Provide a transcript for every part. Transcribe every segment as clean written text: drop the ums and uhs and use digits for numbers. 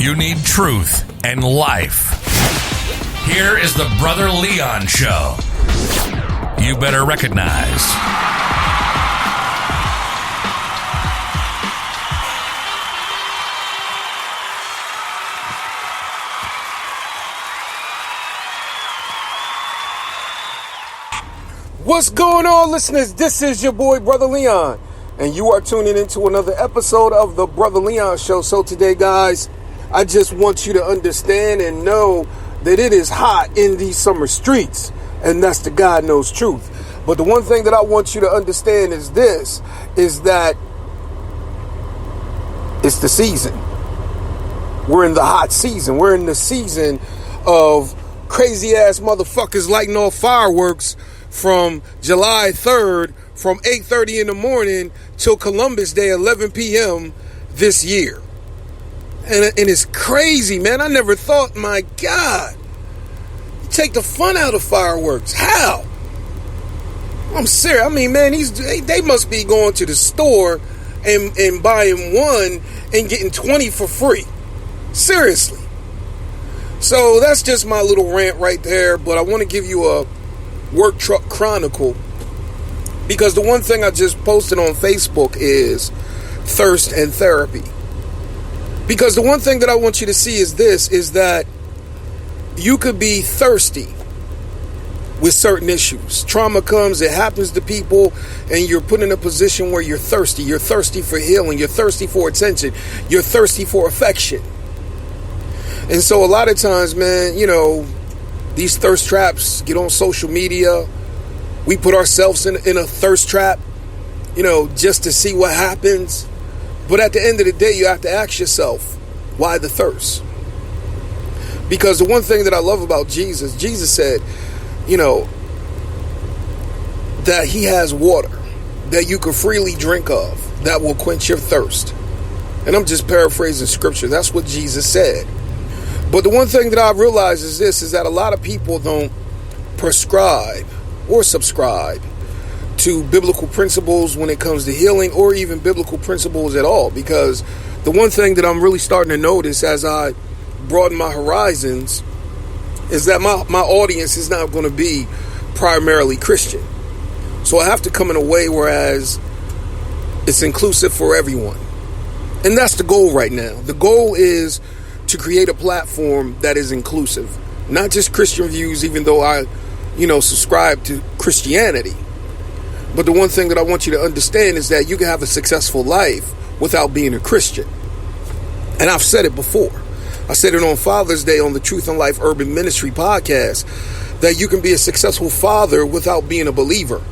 you need truth and life. Here is the Brother Leon Show. You better recognize. What's going on, listeners? This is your boy, Brother Leon, and you are tuning into another episode of the Brother Leon Show. So today, guys, I just want you to understand and know that it is hot in these summer streets, and that's the God knows truth. But the one thing that I want you to understand is this, is that it's the season. We're in the hot season. We're in the season of crazy-ass motherfuckers lighting off fireworks from July 3rd, from 8:30 in the morning till Columbus Day, 11 p.m. this year. And it's crazy, man. I never thought, my God, you take the fun out of fireworks. How? I'm serious. I mean, man, they must be going to the store and buying one and getting 20 for free. Seriously. So that's just my little rant right there. But I want to give you a Work Truck Chronicle, because the one thing I just posted on Facebook is thirst and therapy. Because the one thing that I want you to see is this, is that you could be thirsty with certain issues. Trauma comes, it happens to people, and you're put in a position where you're thirsty. You're thirsty for healing. You're thirsty for attention. You're thirsty for affection. And so a lot of times, man, you know, these thirst traps get on social media. We put ourselves in a thirst trap, you know, just to see what happens. But at the end of the day, you have to ask yourself, why the thirst? Because the one thing that I love about Jesus said, you know, that he has water that you can freely drink of that will quench your thirst. And I'm just paraphrasing scripture. That's what Jesus said. But the one thing that I realize is this, is that a lot of people don't prescribe or subscribe to biblical principles when it comes to healing, or even biblical principles at all. Because the one thing that I'm really starting to notice as I broaden my horizons is that my audience is not going to be primarily Christian. So I have to come in a way whereas it's inclusive for everyone. And that's the goal right now. The goal is to create a platform that is inclusive, not just Christian views, even though I, subscribe to Christianity. But the one thing that I want you to understand is that you can have a successful life without being a Christian. And I've said it before. I said it on Father's Day on the Truth and Life Urban Ministry podcast, that you can be a successful father without being a believer.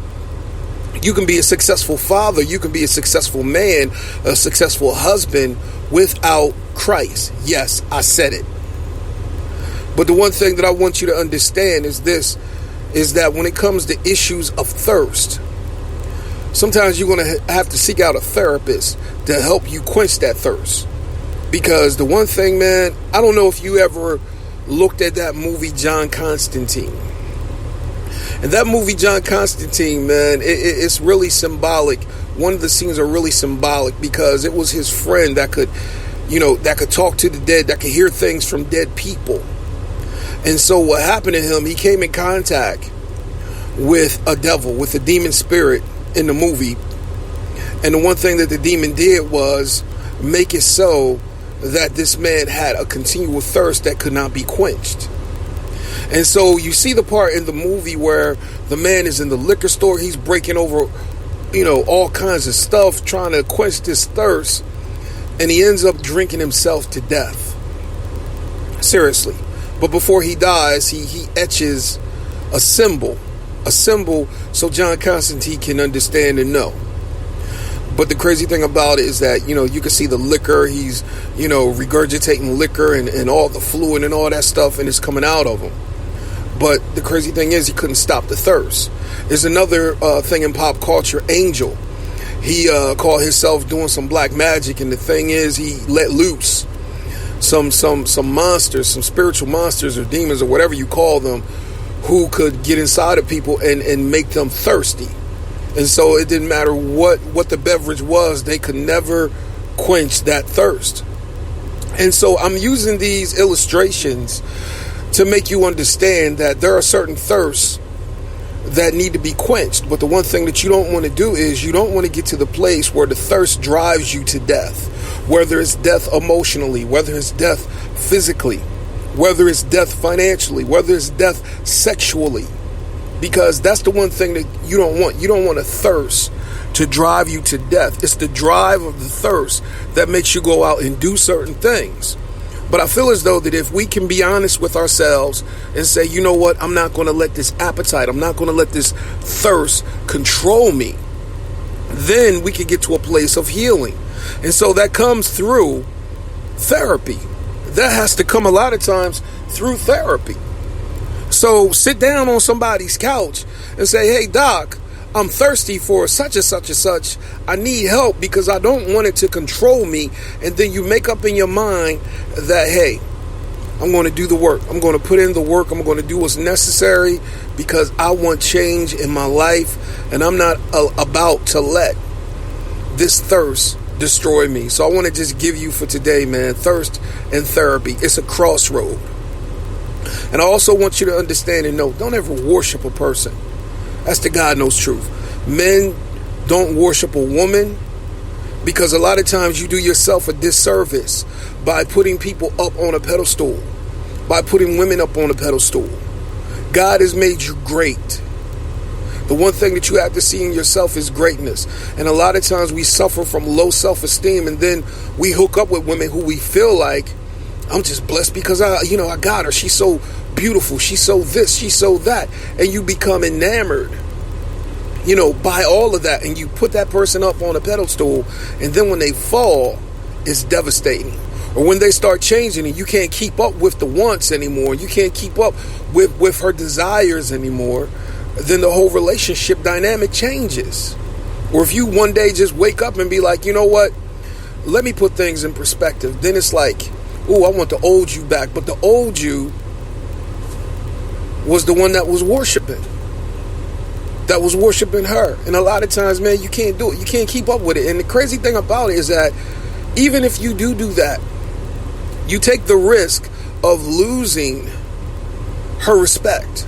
You can be a successful father, you can be a successful man, a successful husband without Christ. Yes, I said it. But the one thing that I want you to understand is this, is that when it comes to issues of thirst, sometimes you're going to have to seek out a therapist to help you quench that thirst. Because the one thing, man, I don't know if you ever looked at that movie, John Constantine. And that movie, John Constantine, man, it's really symbolic. One of the scenes are really symbolic because it was his friend that could, that could talk to the dead, that could hear things from dead people. And so what happened to him, he came in contact with a devil, with a demon spirit in the movie. And the one thing that the demon did was make it so that this man had a continual thirst that could not be quenched. And so you see the part in the movie where the man is in the liquor store. He's breaking over, all kinds of stuff, trying to quench this thirst. And he ends up drinking himself to death. Seriously. But before he dies, he etches a symbol so John Constantine can understand and know. But the crazy thing about it is that, you can see the liquor. He's, regurgitating liquor and all the fluid and all that stuff, and it's coming out of him. But the crazy thing is he couldn't stop the thirst. There's another thing in pop culture, Angel. He called himself doing some black magic, and the thing is he let loose some monsters, some spiritual monsters or demons or whatever you call them, who could get inside of people and make them thirsty. And so it didn't matter what the beverage was, they could never quench that thirst. And so I'm using these illustrations to make you understand that there are certain thirsts that need to be quenched. But the one thing that you don't want to do is you don't want to get to the place where the thirst drives you to death, whether it's death emotionally, whether it's death physically, whether it's death financially, whether it's death sexually, because that's the one thing that you don't want. You don't want a thirst to drive you to death. It's the drive of the thirst that makes you go out and do certain things. But I feel as though that if we can be honest with ourselves and say, you know what, I'm not going to let this appetite, I'm not going to let this thirst control me, then we can get to a place of healing. And so that comes through therapy. That has to come a lot of times through therapy. So sit down on somebody's couch and say, hey, doc, I'm thirsty for such and such and such. I need help because I don't want it to control me. And then you make up in your mind that, hey, I'm going to do the work. I'm going to put in the work. I'm going to do what's necessary because I want change in my life. And I'm not about to let this thirst destroy me. So I want to just give you for today, man, thirst and therapy. It's a crossroad. And I also want you to understand and know, don't ever worship a person. That's the God knows truth. Men don't worship a woman because a lot of times you do yourself a disservice by putting people up on a pedestal, by putting women up on a pedestal. God has made you great. The one thing that you have to see in yourself is greatness. And a lot of times we suffer from low self-esteem, and then we hook up with women who we feel like, I'm just blessed because I got her. She's so beautiful. She's so this, she's so that. And you become enamored, by all of that. And you put that person up on a pedestal. And then when they fall, it's devastating. Or when they start changing and you can't keep up with the wants anymore, you can't keep up with her desires anymore, then the whole relationship dynamic changes. Or if you one day just wake up and be like, you know what, let me put things in perspective. Then it's like, oh, I want the old you back. But the old you was the one that was worshiping. That was worshiping her. And a lot of times, man, you can't do it. You can't keep up with it. And the crazy thing about it is that even if you do that, you take the risk of losing her respect.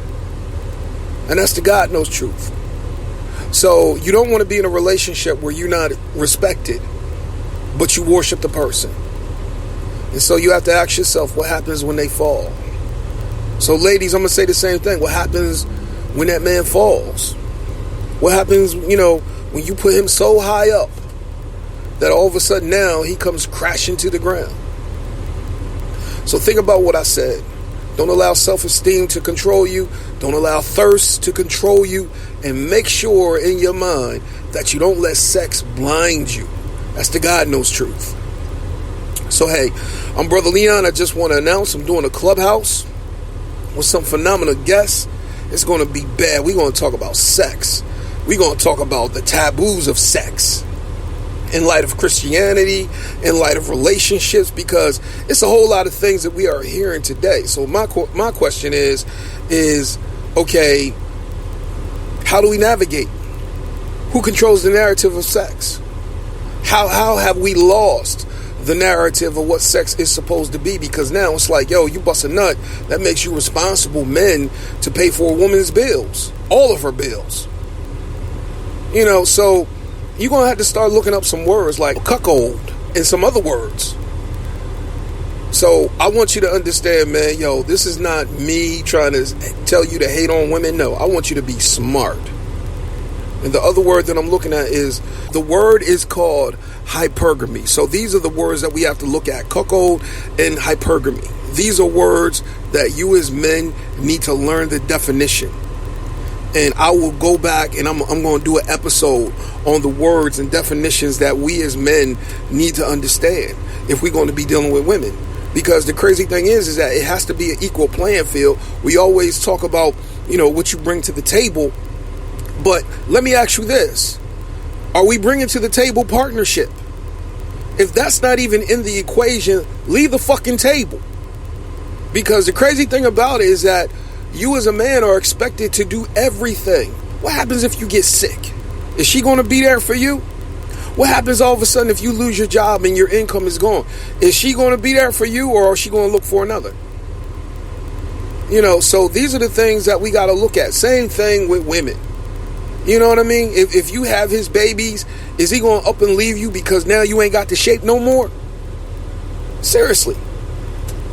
And that's the God knows truth. So you don't want to be in a relationship where you're not respected, but you worship the person. And so you have to ask yourself, what happens when they fall? So ladies, I'm going to say the same thing. What happens when that man falls? What happens, when you put him so high up that all of a sudden now he comes crashing to the ground? So think about what I said. Don't allow self-esteem to control you. Don't allow thirst to control you. And make sure in your mind that you don't let sex blind you. That's the God knows truth. So, hey, I'm Brother Leon. I just want to announce I'm doing a clubhouse with some phenomenal guests. It's going to be bad. We're going to talk about sex. We're going to talk about the taboos of sex in light of Christianity, in light of relationships, because it's a whole lot of things that we are hearing today. So my question is okay, how do we navigate? Who controls the narrative of sex? How have we lost the narrative of what sex is supposed to be? Because now it's like, yo, you bust a nut, that makes you responsible men to pay for a woman's bills, all of her bills. So you're going to have to start looking up some words like cuckold and some other words. So I want you to understand, man, this is not me trying to tell you to hate on women. No, I want you to be smart. And the other word that I'm looking at the word is called hypergamy. So these are the words that we have to look at: cuckold and hypergamy. These are words that you as men need to learn the definition. And I will go back and I'm going to do an episode on the words and definitions that we as men need to understand if we're going to be dealing with women. Because the crazy thing is that it has to be an equal playing field. We always talk about, what you bring to the table. But let me ask you this. Are we bringing to the table partnership? If that's not even in the equation, leave the fucking table. Because the crazy thing about it is that you as a man are expected to do everything. What happens if you get sick? Is she going to be there for you? What happens all of a sudden if you lose your job and your income is gone? Is she going to be there for you, or is she going to look for another? So these are the things that we got to look at. Same thing with women. You know what I mean? If you have his babies, is he going to up and leave you because now you ain't got the shape no more? Seriously.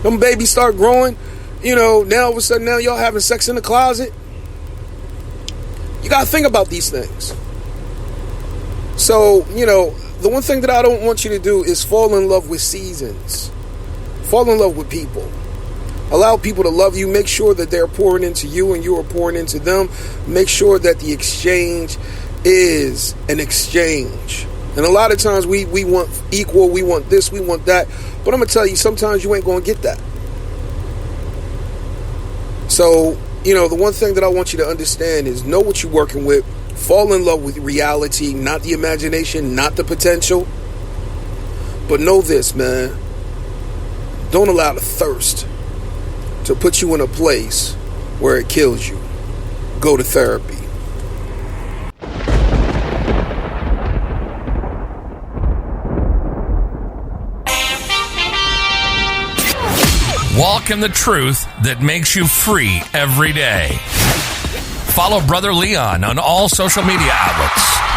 Them babies start growing. Now all of a sudden now y'all having sex in the closet. You got to think about these things. So, the one thing that I don't want you to do is fall in love with seasons. Fall in love with people. Allow people to love you. Make sure that they're pouring into you and you are pouring into them. Make sure that the exchange is an exchange. And a lot of times we want equal, we want this, we want that. But I'm going to tell you, sometimes you ain't going to get that. So, the one thing that I want you to understand is know what you're working with. Fall in love with reality, not the imagination, not the potential. But know this, man. Don't allow the thirst to put you in a place where it kills you. Go to therapy. Walk in the truth that makes you free every day. Follow Brother Leon on all social media outlets.